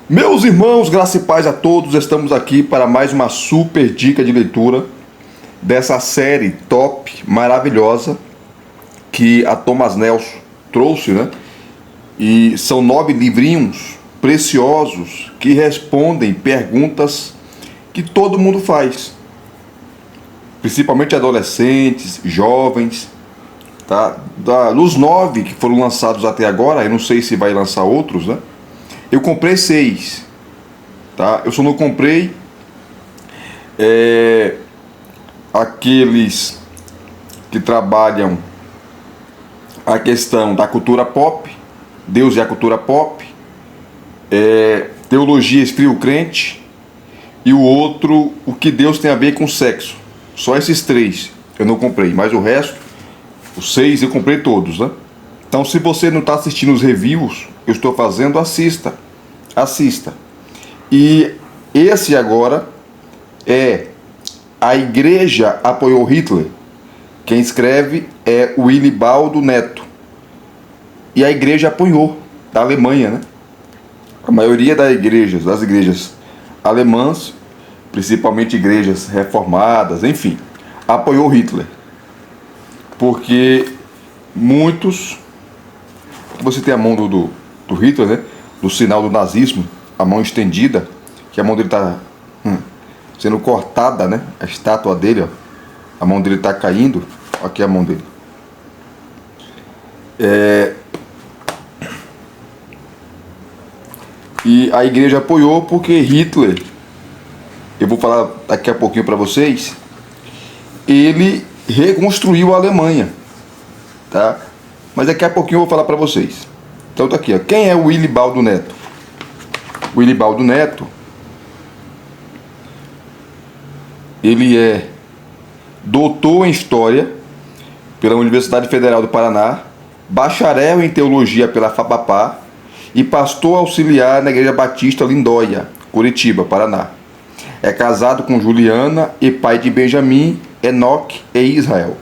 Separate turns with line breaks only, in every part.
Meus irmãos, graça e paz a todos, estamos aqui para mais uma super dica de leitura dessa série top, maravilhosa, que a Thomas Nelson trouxe, né? E são 9 livrinhos preciosos que respondem perguntas que todo mundo faz, principalmente adolescentes, jovens, tá? Dos 9 que foram lançados até agora, eu não sei se vai lançar outros, né? Eu comprei 6, tá? Eu só não comprei aqueles que trabalham a questão da cultura pop, Deus e a cultura pop, teologia esfria o crente, e o outro, o que Deus tem a ver com sexo. Só esses 3 eu não comprei, mas o resto, os 6 eu comprei todos, né? Então, se você não está assistindo os reviews que eu estou fazendo, assista. E esse agora é A Igreja Apoiou Hitler. Quem escreve é o Wilibaldo Neto. E a igreja apoiou, da Alemanha, né? A maioria das igrejas alemãs, principalmente igrejas reformadas, enfim, apoiou Hitler. Porque muitos... Você tem a mão do Hitler, né? Do sinal do nazismo, a mão estendida, que a mão dele está sendo cortada, né? A estátua dele, ó, a mão dele está caindo. Aqui é a mão dele. E a igreja apoiou porque Hitler, eu vou falar daqui a pouquinho para vocês, ele reconstruiu a Alemanha, tá? Mas daqui a pouquinho eu vou falar para vocês. Então tá aqui, ó. Quem é o Wilibaldo Neto? O Wilibaldo Neto, ele é doutor em História pela Universidade Federal do Paraná, bacharel em Teologia pela FAPAPA e pastor auxiliar na Igreja Batista Lindóia, Curitiba, Paraná. É casado com Juliana e pai de Benjamin, Enoque e Israel.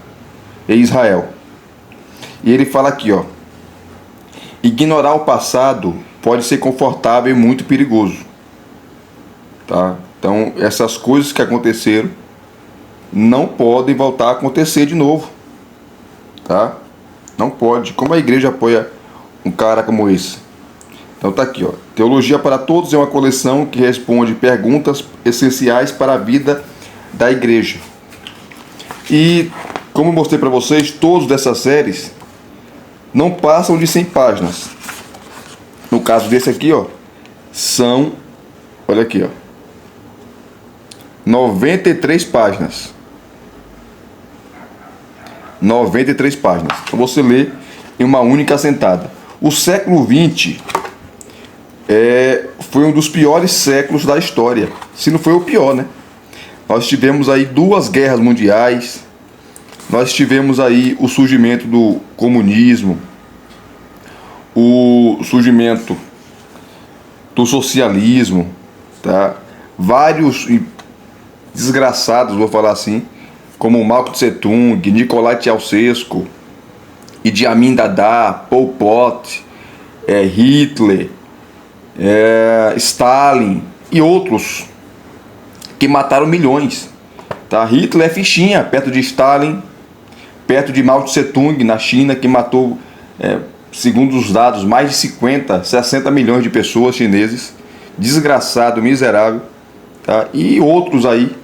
E ele fala aqui, ó: ignorar o passado pode ser confortável e muito perigoso, tá? Então, essas coisas que aconteceram não podem voltar a acontecer de novo, tá? Não pode. Como a igreja apoia um cara como esse? Então tá aqui, ó. Teologia para Todos é uma coleção que responde perguntas essenciais para a vida da igreja. E, como eu mostrei para vocês, todos dessas séries não passam de 100 páginas. No caso desse aqui, ó, são, olha aqui, ó, 93 páginas. 93 páginas. Então você lê em uma única sentada. O século XX foi um dos piores séculos da história. Se não foi o pior, né? Nós tivemos aí 2 guerras mundiais. Nós tivemos aí o surgimento do comunismo, o surgimento do socialismo, tá? Vários desgraçados, vou falar assim, como Mao Tse-tung, Nicolai Ceausescu, Idi Amin Dada, Pol Pot, Hitler, Stalin e outros que mataram milhões, tá? Hitler é fichinha perto de Stalin, perto de Mao Tse-tung na China, que matou, segundo os dados, mais de 50, 60 milhões de pessoas chineses. Desgraçado, miserável, tá? E outros aí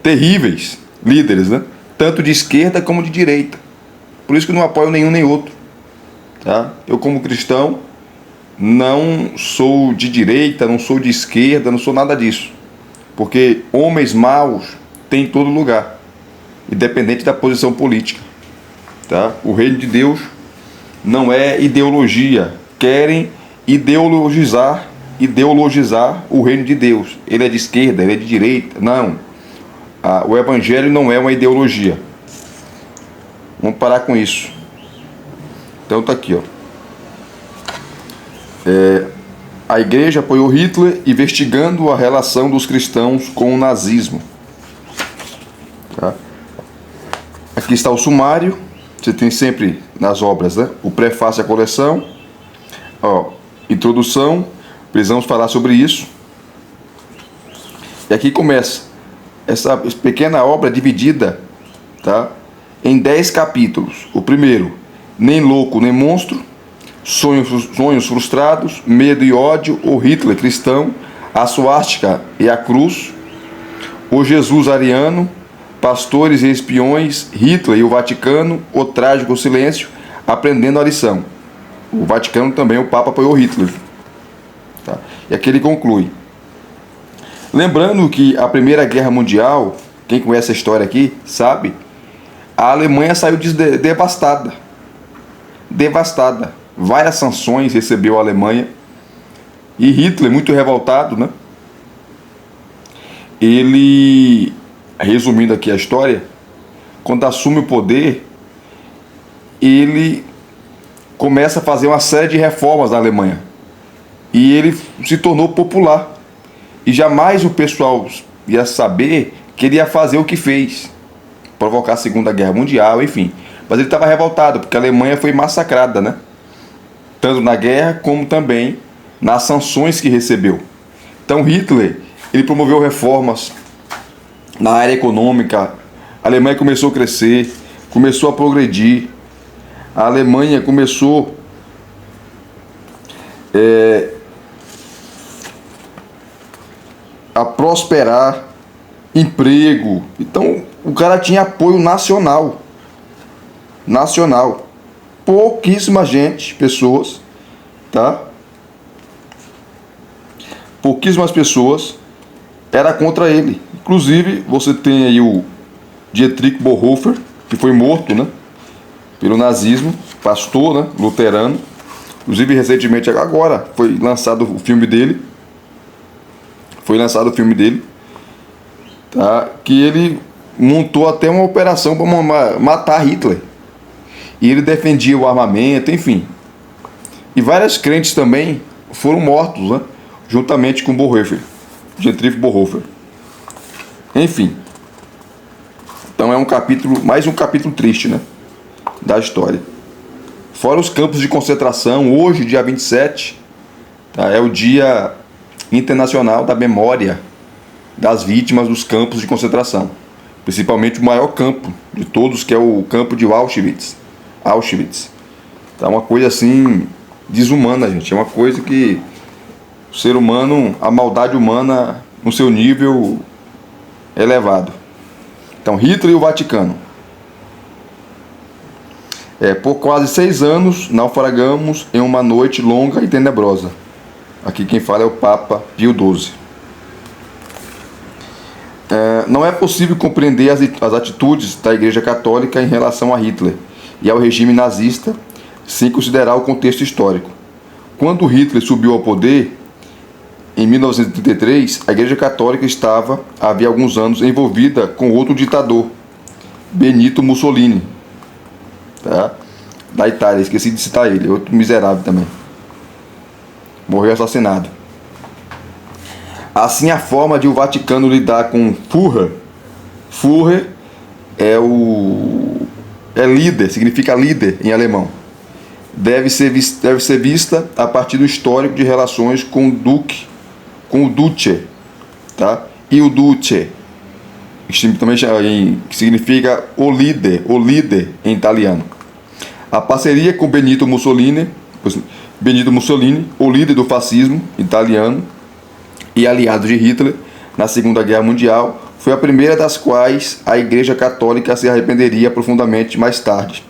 terríveis líderes, né? Tanto de esquerda como de direita. Por isso que eu não apoio nenhum nem outro, tá? Eu, como cristão, não sou de direita, não sou de esquerda, não sou nada disso, porque homens maus tem em todo lugar, independente da posição política, tá? O reino de Deus não é ideologia. Querem ideologizar o reino de Deus. Ele é de esquerda, ele é de direita. Não. O evangelho não é uma ideologia. Vamos parar com isso. Então tá aqui, ó. A igreja apoiou Hitler, investigando a relação dos cristãos com o nazismo. Tá? Aqui está o sumário. Você tem sempre nas obras, né? O prefácio à coleção, ó, introdução, Precisamos falar sobre isso. E aqui começa essa pequena obra dividida, tá, em 10 capítulos. O primeiro, nem louco nem monstro, sonhos frustrados, medo e ódio, o Hitler cristão, a suástica e a cruz, o Jesus ariano, pastores e espiões, Hitler e o Vaticano, o trágico silêncio, aprendendo a lição. O Vaticano também, o Papa apoiou Hitler. Tá? E aqui ele conclui. Lembrando que a Primeira Guerra Mundial, quem conhece a história aqui, sabe, a Alemanha saiu devastada. Devastada. Várias sanções recebeu a Alemanha. E Hitler, muito revoltado, né? Ele, resumindo aqui a história, quando assume o poder, ele começa a fazer uma série de reformas na Alemanha. E ele se tornou popular. E jamais o pessoal ia saber que ele ia fazer o que fez. Provocar a Segunda Guerra Mundial, enfim. Mas ele estava revoltado, porque a Alemanha foi massacrada, né? Tanto na guerra, como também nas sanções que recebeu. Então Hitler, ele promoveu reformas na área econômica. A Alemanha começou a crescer, começou a progredir. A Alemanha começou a prosperar, emprego. Então o cara tinha apoio nacional. Nacional. Pouquíssima gente, pessoas, tá? Pouquíssimas pessoas era contra ele. Inclusive, você tem aí o Dietrich Bonhoeffer, que foi morto, né, pelo nazismo, pastor, né, luterano. Inclusive, recentemente, agora, foi lançado o filme dele. Tá? Que ele montou até uma operação para matar Hitler. E ele defendia o armamento, enfim. E vários crentes também foram mortos, né? Juntamente com Bonhoeffer, Dietrich Bonhoeffer. Enfim. Então é um capítulo, mais um capítulo triste, né, da história. Fora os campos de concentração, hoje, dia 27, tá, é o Dia Internacional da Memória das Vítimas dos Campos de Concentração. Principalmente o maior campo de todos, que é o campo de Auschwitz. Tá uma coisa assim desumana, gente. É uma coisa que o ser humano, a maldade humana no seu nível elevado. Então, Hitler e o Vaticano. Por quase 6 anos naufragamos em uma noite longa e tenebrosa. Aqui quem fala é o Papa Pio XII. Não é possível compreender as atitudes da Igreja Católica em relação a Hitler e ao regime nazista sem considerar o contexto histórico. Quando Hitler subiu ao poder, em 1933, a Igreja Católica estava, havia alguns anos, envolvida com outro ditador, Benito Mussolini, tá? Da Itália, esqueci de citar ele, outro miserável também. Morreu assassinado. Assim, a forma de o Vaticano lidar com Führer é líder, significa líder em alemão. Deve ser vista a partir do histórico de relações com o Duce, tá? E o Duce, que também significa o líder em italiano. A parceria com Benito Mussolini, o líder do fascismo italiano e aliado de Hitler na Segunda Guerra Mundial, foi a primeira das quais a Igreja Católica se arrependeria profundamente mais tarde.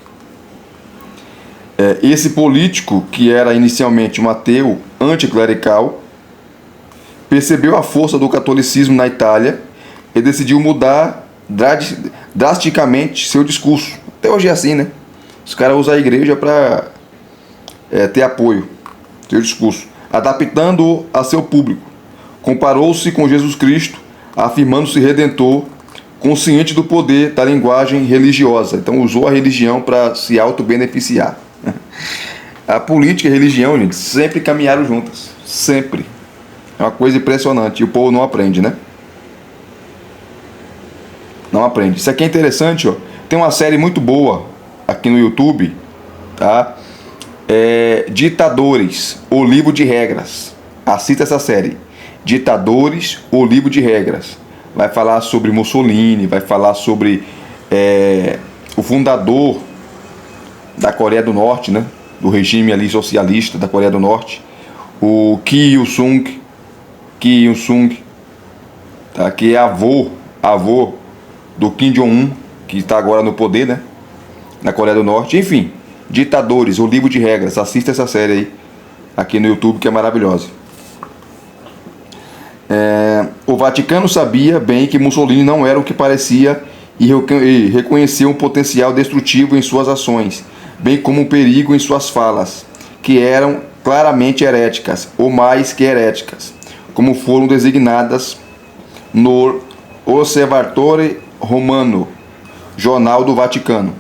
Esse político, que era inicialmente um ateu anticlerical, percebeu a força do catolicismo na Itália e decidiu mudar drasticamente seu discurso. Até hoje é assim, né? Os caras usam a igreja para ter apoio, seu discurso, adaptando-o a seu público. Comparou-se com Jesus Cristo, afirmando-se redentor, consciente do poder da linguagem religiosa. Então usou a religião para se auto-beneficiar. A política e a religião, gente, sempre caminharam juntas. Sempre. É uma coisa impressionante. E o povo não aprende, né? Não aprende. Isso aqui é interessante, ó. Tem uma série muito boa aqui no YouTube, tá? Ditadores, o livro de regras. Assista essa série. Ditadores, o livro de regras. Vai falar sobre Mussolini, vai falar sobre o fundador da Coreia do Norte, né? Do regime ali socialista da Coreia do Norte, o Kim Il-sung, tá? Que é avô do Kim Jong-un, que está agora no poder, né? Na Coreia do Norte. Enfim, Ditadores, o livro de regras. Assista essa série aí, aqui no YouTube, que é maravilhosa. O Vaticano sabia bem que Mussolini não era o que parecia e reconheceu um potencial destrutivo em suas ações, bem como um perigo em suas falas, que eram claramente heréticas, ou mais que heréticas, como foram designadas no Osservatore Romano, jornal do Vaticano.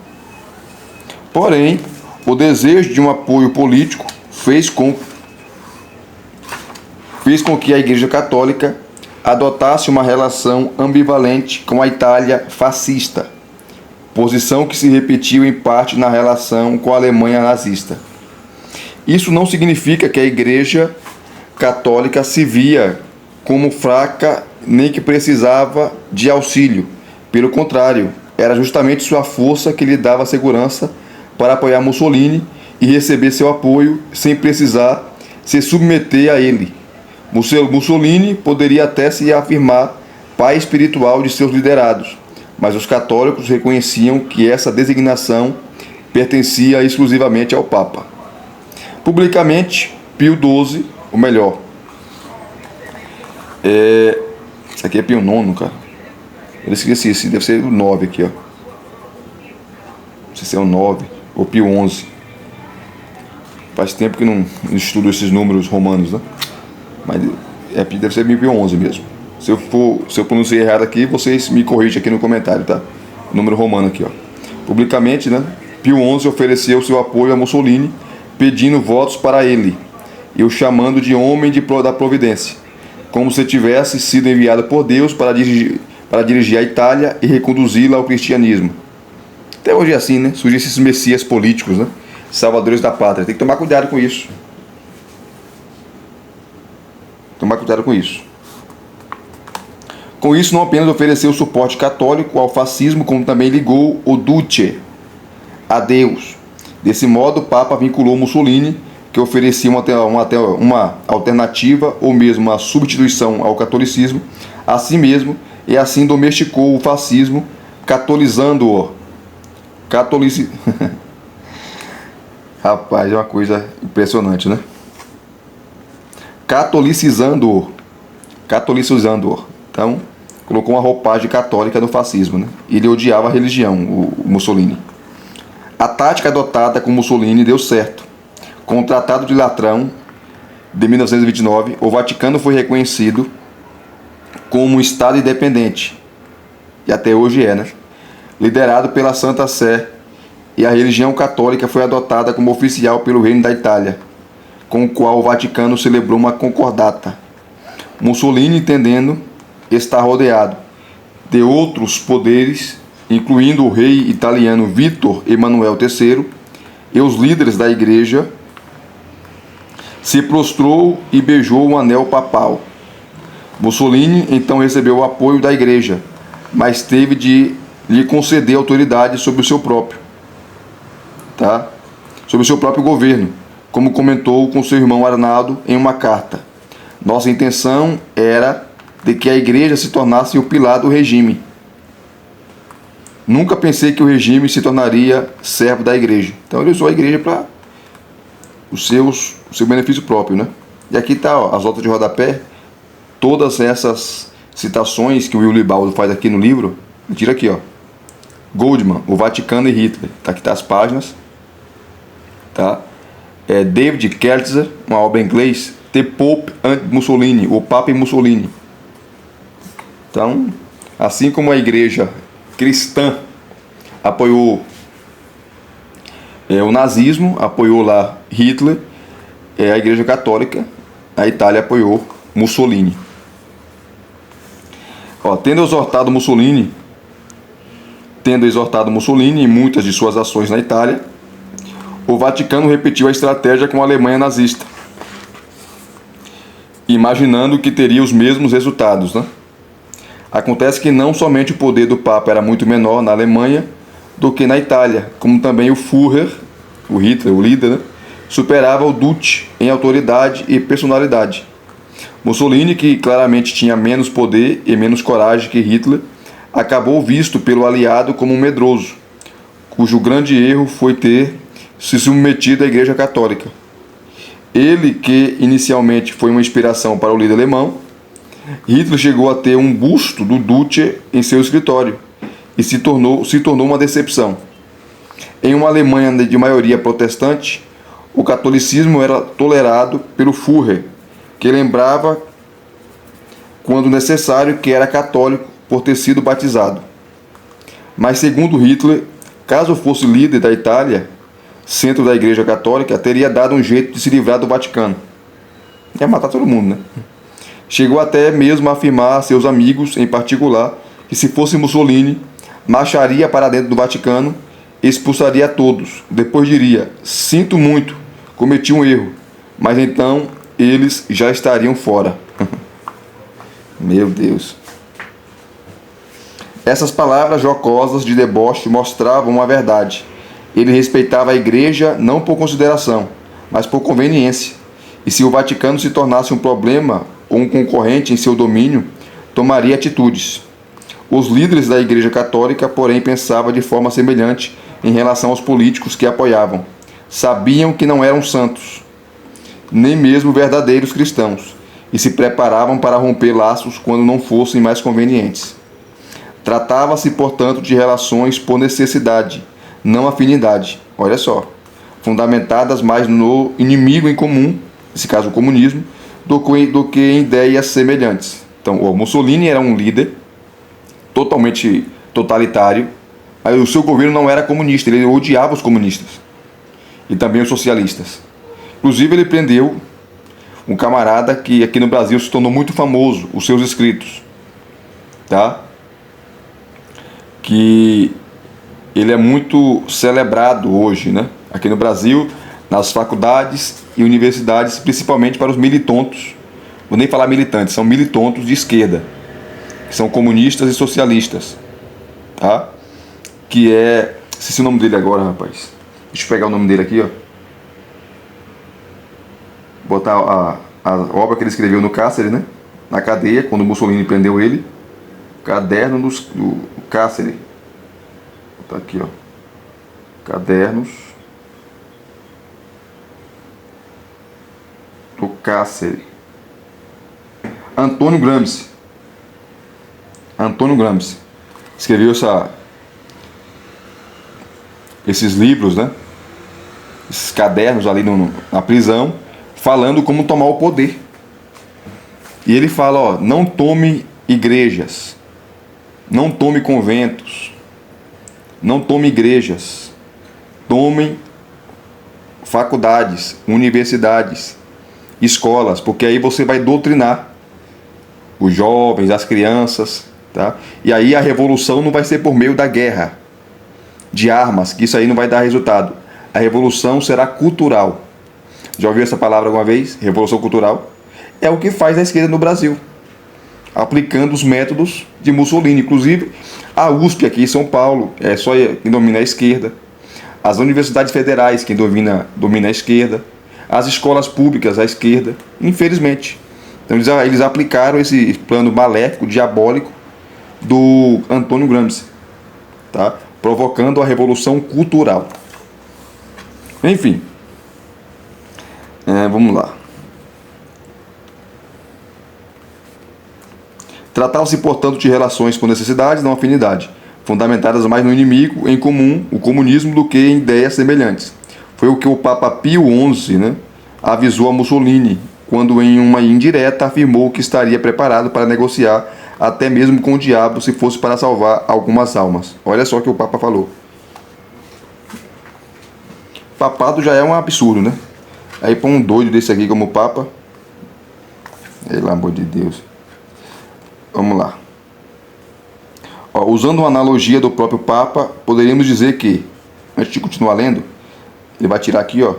Porém, o desejo de um apoio político fez com que a Igreja Católica adotasse uma relação ambivalente com a Itália fascista, posição que se repetiu em parte na relação com a Alemanha nazista. Isso não significa que a Igreja Católica se via como fraca nem que precisava de auxílio. Pelo contrário, era justamente sua força que lhe dava segurança para apoiar Mussolini e receber seu apoio sem precisar se submeter a ele. Mussolini poderia até se afirmar pai espiritual de seus liderados, mas os católicos reconheciam que essa designação pertencia exclusivamente ao Papa. Publicamente, Pio XII, ou melhor, isso aqui é Pio IX, cara. Eu esqueci, esse deve ser o 9 aqui, ó. Não sei se é o 9 ou Pio XI. Faz tempo que não estudo esses números romanos, né? Mas deve ser Pio XI mesmo. Se eu pronunciei errado aqui, vocês me corrigem aqui no comentário, tá? O número romano aqui, ó. Publicamente, né? Pio XI ofereceu seu apoio a Mussolini, pedindo votos para ele e o chamando de homem da providência, como se tivesse sido enviado por Deus para dirigir a Itália e reconduzi-la ao cristianismo. Até hoje é assim, né? Surgem esses messias políticos, né? Salvadores da pátria. Tem que tomar cuidado com isso. Tomar cuidado com isso. Com isso, não apenas ofereceu suporte católico ao fascismo, como também ligou o Duce a Deus. Desse modo, o Papa vinculou Mussolini, que oferecia uma alternativa ou mesmo uma substituição ao catolicismo, a si mesmo, e assim domesticou o fascismo, catolizando-o. Rapaz, é uma coisa impressionante, né? Catolicizando-o. Então, colocou uma roupagem católica no fascismo, né? Ele odiava a religião, o Mussolini. A tática adotada com Mussolini deu certo. Com o Tratado de Latrão, de 1929, o Vaticano foi reconhecido como um Estado independente, e até hoje é, né? Liderado pela Santa Sé, e a religião católica foi adotada como oficial pelo Reino da Itália, com o qual o Vaticano celebrou uma concordata. Mussolini, entendendo estar rodeado de outros poderes, incluindo o rei italiano Vítor Emanuel III e os líderes da igreja, se prostrou e beijou o anel papal. Mussolini então recebeu o apoio da igreja, mas teve de lhe conceder autoridade sobre o seu próprio, sobre o seu próprio governo, como comentou com seu irmão Arnaldo em uma carta. Nossa intenção era de que a igreja se tornasse o pilar do regime. Nunca pensei que o regime se tornaria servo da igreja. Então ele usou a igreja para o seu benefício próprio, né? E aqui está as notas de rodapé, todas essas citações que o Will Libaldo faz aqui no livro. Tira aqui, ó. Goldman, o Vaticano e Hitler. Tá aqui, tá as páginas. Tá? David Kertzer, uma obra em inglês, The Pope and Mussolini, o Papa e Mussolini. Então, assim como a igreja cristã apoiou o nazismo, apoiou lá Hitler, a igreja católica, a Itália apoiou Mussolini. Tendo exortado Mussolini em muitas de suas ações na Itália, o Vaticano repetiu a estratégia com a Alemanha nazista. imaginando que teria os mesmos resultados, né? Acontece que não somente o poder do Papa era muito menor na Alemanha do que na Itália, como também o Führer, o Hitler, o líder, né, superava o Duce em autoridade e personalidade. Mussolini, que claramente tinha menos poder e menos coragem que Hitler, acabou visto pelo aliado como um medroso, cujo grande erro foi ter se submetido à Igreja Católica. Ele, que inicialmente foi uma inspiração para o líder alemão, Hitler chegou a ter um busto do Duce em seu escritório e se tornou uma decepção. Em uma Alemanha de maioria protestante, o catolicismo era tolerado pelo Führer, que lembrava, quando necessário, que era católico por ter sido batizado. Mas, segundo Hitler, caso fosse líder da Itália, centro da Igreja Católica, teria dado um jeito de se livrar do Vaticano. Ia matar todo mundo, né? Chegou até mesmo a afirmar a seus amigos, em particular, que se fosse Mussolini, marcharia para dentro do Vaticano e expulsaria a todos. Depois diria: sinto muito, cometi um erro, mas então eles já estariam fora. Meu Deus. Essas palavras jocosas de deboche mostravam uma verdade. Ele respeitava a Igreja não por consideração, mas por conveniência. E se o Vaticano se tornasse um problema ou um concorrente em seu domínio, tomaria atitudes. Os líderes da Igreja Católica, porém, pensavam de forma semelhante em relação aos políticos que apoiavam. Sabiam que não eram santos, nem mesmo verdadeiros cristãos, e se preparavam para romper laços quando não fossem mais convenientes. Tratava-se, portanto, de relações por necessidade, não afinidade, olha só, fundamentadas mais no inimigo em comum, nesse caso o comunismo, do que em ideias semelhantes. Então, o Mussolini era um líder totalmente totalitário, mas o seu governo não era comunista, ele odiava os comunistas e também os socialistas. Inclusive, ele prendeu um camarada que aqui no Brasil se tornou muito famoso, os seus escritos, tá? Que ele é muito celebrado hoje, né? Aqui no Brasil, nas faculdades e universidades, principalmente para os militontos. Vou nem falar militantes, são militontos de esquerda, que são comunistas e socialistas, tá? Que é, esqueci o nome dele agora, rapaz. Deixa eu pegar o nome dele aqui, ó. Botar a obra que ele escreveu no cárcere, né? Na cadeia, quando Mussolini prendeu ele. Caderno do cárcere. Tá aqui, ó. Cadernos do cárcere. Antônio Gramsci. Antônio Gramsci escreveu esses livros, né? Esses cadernos ali na prisão, falando como tomar o poder. E ele fala, ó, não tome igrejas, não tome conventos, não tome igrejas, tomem faculdades, universidades, escolas, porque aí você vai doutrinar os jovens, as crianças, tá? E aí a revolução não vai ser por meio da guerra, de armas, que isso aí não vai dar resultado. A revolução será cultural. Já ouviu essa palavra alguma vez? Revolução cultural? É o que faz a esquerda no Brasil, aplicando os métodos de Mussolini. Inclusive, a USP aqui em São Paulo é só quem domina a esquerda. As universidades federais, quem domina a esquerda. As escolas públicas, a esquerda. Infelizmente. Então, eles aplicaram esse plano maléfico, diabólico, do Antônio Gramsci, tá? Provocando a revolução cultural. Enfim. Vamos lá. Tratava-se, portanto, de relações por necessidade, não afinidade, fundamentadas mais no inimigo em comum, o comunismo, do que em ideias semelhantes. Foi o que o Papa Pio XI, né, avisou a Mussolini, quando em uma indireta afirmou que estaria preparado para negociar até mesmo com o diabo, se fosse para salvar algumas almas. Olha só o que o Papa falou. Papado já é um absurdo, né? Aí põe um doido desse aqui como Papa. Pelo amor de Deus. Vamos lá. Ó, usando uma analogia do próprio Papa, poderíamos dizer que, antes de continuar lendo, ele vai tirar aqui, ó,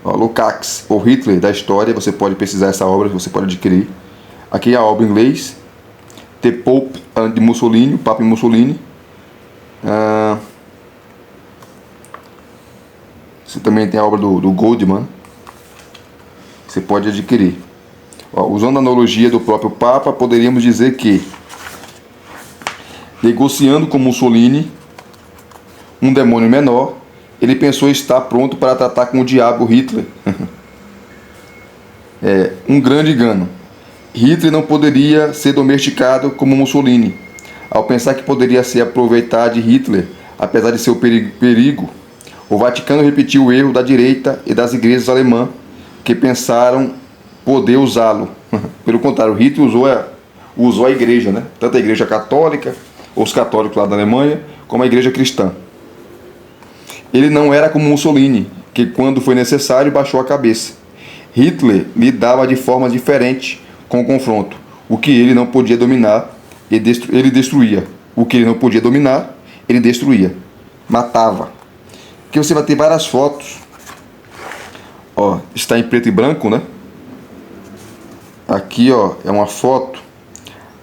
Ó, Lukács, ou Hitler da História, você pode pesquisar essa obra, você pode adquirir. Aqui é a obra em inglês. The Pope de Mussolini, o Papa Mussolini. Você também tem a obra do Goldman. Você pode adquirir. Ó, usando a analogia do próprio Papa, poderíamos dizer que, negociando com Mussolini, um demônio menor, ele pensou estar pronto para tratar com o diabo Hitler. Um grande engano. Hitler não poderia ser domesticado como Mussolini. Ao pensar que poderia se aproveitar de Hitler, apesar de seu perigo, o Vaticano repetiu o erro da direita e das igrejas alemãs que pensaram poder usá-lo. Pelo contrário, Hitler usou a igreja, né? Tanto a igreja católica, os católicos lá da Alemanha, como a igreja cristã. Ele não era como Mussolini, que quando foi necessário baixou a cabeça. Hitler lidava de forma diferente com o confronto. O que ele não podia dominar, ele destruía. O que ele não podia dominar, ele destruía. Matava. Aqui você vai ter várias fotos. Ó, está em preto e branco, né? Aqui, ó, é uma foto.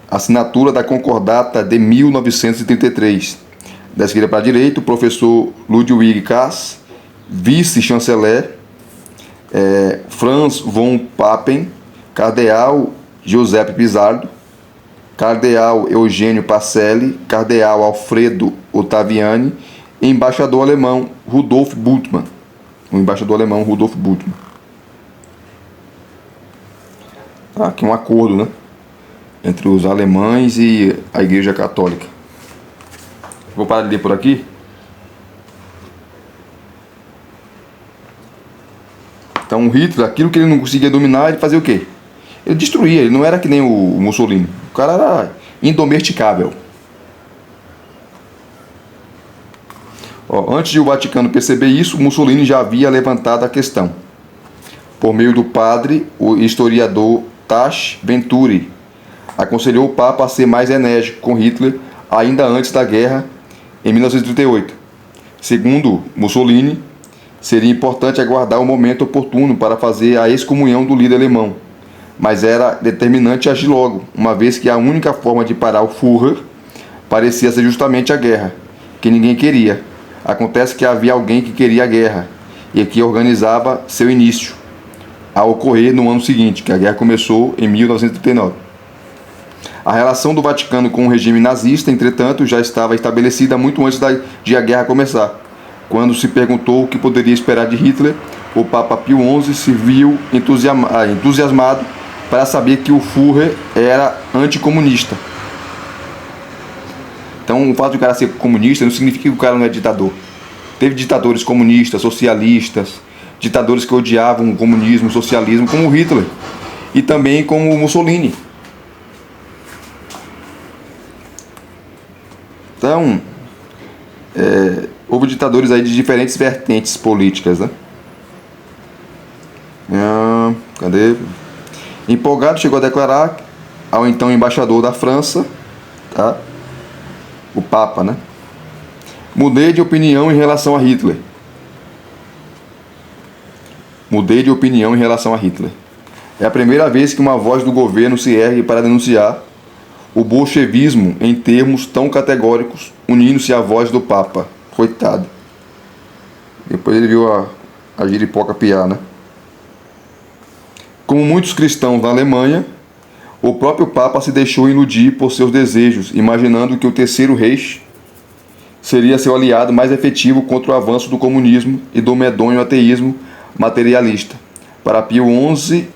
Assinatura da Concordata de 1933. Da esquerda para a direita, o professor Ludwig Kass, vice-chanceler, Franz von Papen, cardeal Giuseppe Pizarro, cardeal Eugênio Pacelli, cardeal Alfredo Ottaviani e embaixador alemão Rudolf Bultmann. O embaixador alemão Rudolf Bultmann. Aqui um acordo, né, entre os alemães e a Igreja Católica. Vou parar de ler por aqui. Então Hitler, aquilo que ele não conseguia dominar, ele fazia o quê? Ele destruía, ele não era que nem o Mussolini. O cara era indomesticável. Ó, antes de o Vaticano perceber isso, Mussolini já havia levantado a questão. Por meio do padre, o historiador Tash Venturi aconselhou o Papa a ser mais enérgico com Hitler ainda antes da guerra, em 1938. Segundo Mussolini, seria importante aguardar o momento oportuno para fazer a excomunhão do líder alemão, mas era determinante agir logo, uma vez que a única forma de parar o Führer parecia ser justamente a guerra, que ninguém queria. Acontece que havia alguém que queria a guerra e que organizava seu início a ocorrer no ano seguinte, que a guerra começou em 1939. A relação do Vaticano com o regime nazista, entretanto, já estava estabelecida muito antes de a guerra começar. Quando se perguntou o que poderia esperar de Hitler, o Papa Pio XI se viu entusiasmado para saber que o Führer era anticomunista. Então, o fato de o cara ser comunista não significa que o cara não é ditador. Teve ditadores comunistas, socialistas, ditadores que odiavam o comunismo, o socialismo, como o Hitler, e também como o Mussolini. Então, houve ditadores aí de diferentes vertentes políticas, né? Cadê? Empolgado, chegou a declarar ao então embaixador da França, tá? O Papa, né? Mudei de opinião em relação a Hitler. Mudei de opinião em relação a Hitler. É a primeira vez que uma voz do governo se ergue para denunciar o bolchevismo em termos tão categóricos, unindo-se à voz do Papa. Coitado. Depois ele viu a giripoca piar, né? Como muitos cristãos na Alemanha, o próprio Papa se deixou iludir por seus desejos, imaginando que o Terceiro Reich seria seu aliado mais efetivo contra o avanço do comunismo e do medonho ateísmo materialista. Para Pio XI,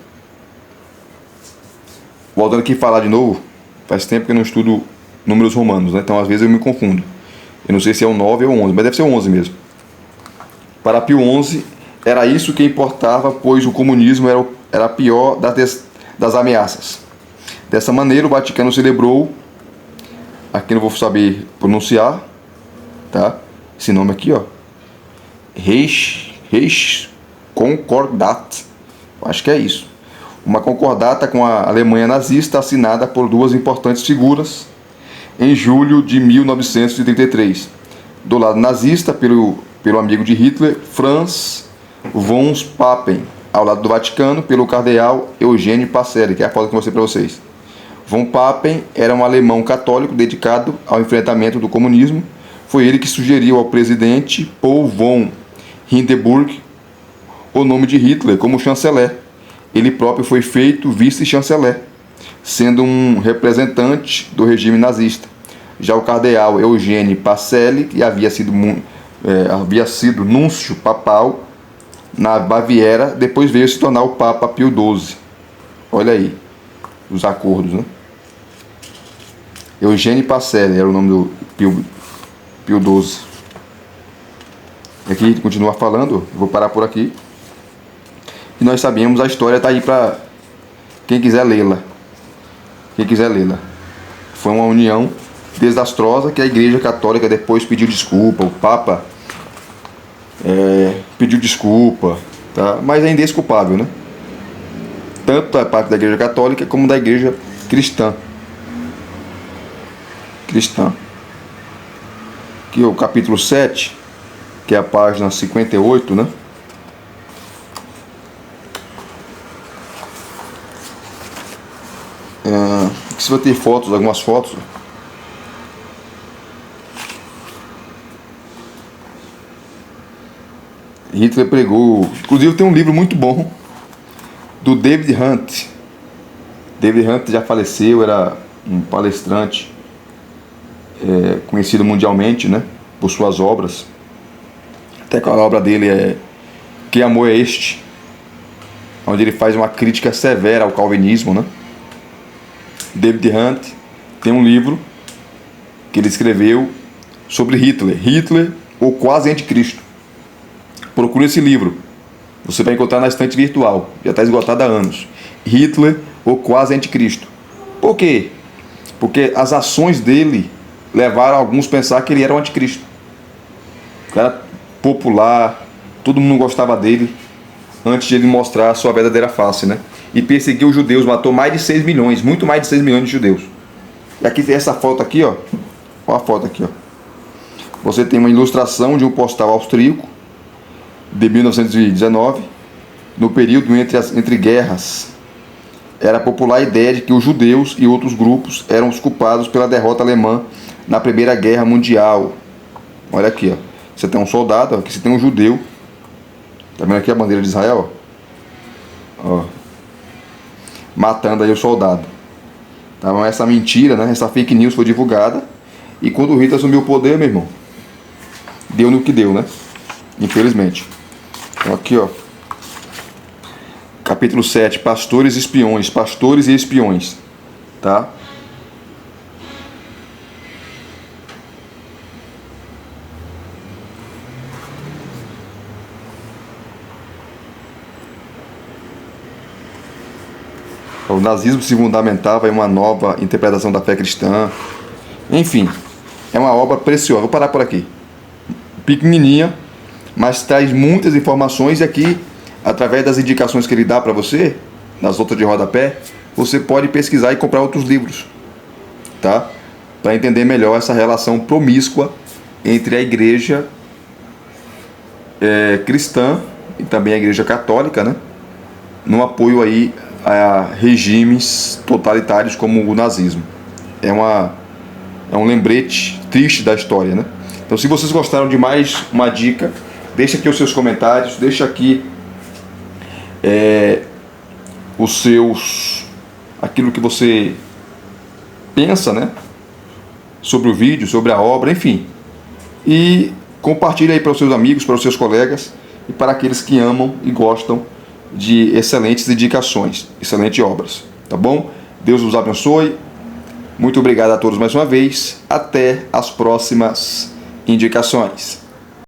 voltando aqui a falar de novo, faz tempo que eu não estudo números romanos, né? Então às vezes eu me confundo. Eu não sei se é o 9 ou 11, mas deve ser o 11 mesmo. Para Pio XI, era isso que importava, pois o comunismo era a pior das ameaças. Dessa maneira, o Vaticano celebrou, aqui não vou saber pronunciar, tá? Esse nome aqui, ó, Reich Concordat, acho que é isso. Uma concordata com a Alemanha nazista assinada por duas importantes figuras em julho de 1933. Do lado nazista, pelo amigo de Hitler, Franz von Papen, ao lado do Vaticano, pelo cardeal Eugênio Pacelli, que é a foto que eu mostrei para vocês. Von Papen era um alemão católico dedicado ao enfrentamento do comunismo. Foi ele que sugeriu ao presidente Paul von Hindenburg o nome de Hitler como chanceler. Ele próprio foi feito vice-chanceler, sendo um representante do regime nazista. Já o cardeal Eugênio Pacelli, que havia sido núncio papal na Baviera, depois veio se tornar o Papa Pio XII. Olha aí os acordos, né? Eugênio Pacelli era o nome do Pio XII. Aqui ele continua falando, vou parar por aqui. E nós sabemos, a história está aí para quem quiser lê-la. Foi uma união desastrosa que a Igreja Católica depois pediu desculpa, o Papa pediu desculpa, tá? Mas é indesculpável, né? Tanto da parte da Igreja Católica como da Igreja cristã. Aqui é o capítulo 7, que é a página 58, né? Aqui você vai ter fotos, algumas fotos. Hitler pregou. Inclusive tem um livro muito bom do David Hunt. David Hunt já faleceu, era um palestrante conhecido mundialmente, né, por suas obras. Até que a obra dele é Que Amor é Este?, onde ele faz uma crítica severa ao calvinismo, né? David Hunt tem um livro que ele escreveu sobre Hitler, o quase anticristo. Procure esse livro, você vai encontrar na estante virtual, já está esgotado há anos. Hitler, o quase anticristo. Por quê? Porque as ações dele levaram alguns a pensar que ele era o anticristo. O cara popular, todo mundo gostava dele, antes de ele mostrar a sua verdadeira face, né? E perseguiu os judeus, matou mais de 6 milhões, muito mais de 6 milhões de judeus. E aqui tem essa foto aqui, ó. Olha a foto aqui, ó. Você tem uma ilustração de um postal austríaco de 1919, no período entre guerras. Era popular a ideia de que os judeus e outros grupos eram os culpados pela derrota alemã na Primeira Guerra Mundial. Olha aqui, ó. Você tem um soldado, ó, aqui você tem um judeu. Tá vendo aqui a bandeira de Israel? Ó. Matando aí o soldado. Então essa mentira, né? Essa fake news foi divulgada. E quando o Hitler assumiu o poder, meu irmão, deu no que deu, né? Infelizmente. Então aqui, ó. Capítulo 7, pastores e espiões, tá? O nazismo se fundamentava em uma nova interpretação da fé cristã. Enfim, é uma obra preciosa. Vou parar por aqui. Pequenininha, mas traz muitas informações, e aqui, através das indicações que ele dá para você, nas notas de rodapé, você pode pesquisar e comprar outros livros, tá? Para entender melhor essa relação promíscua entre a igreja cristã e também a igreja católica, né? No apoio aí a regimes totalitários como o nazismo. É um lembrete triste da história, né? Então, se vocês gostaram de mais uma dica, deixa aqui os seus comentários, deixa aqui aquilo que você pensa, né, sobre o vídeo, sobre a obra, enfim. E compartilhe aí para os seus amigos, para os seus colegas e para aqueles que amam e gostam de excelentes indicações, excelentes obras, tá bom? Deus os abençoe. Muito obrigado a todos mais uma vez. Até as próximas indicações.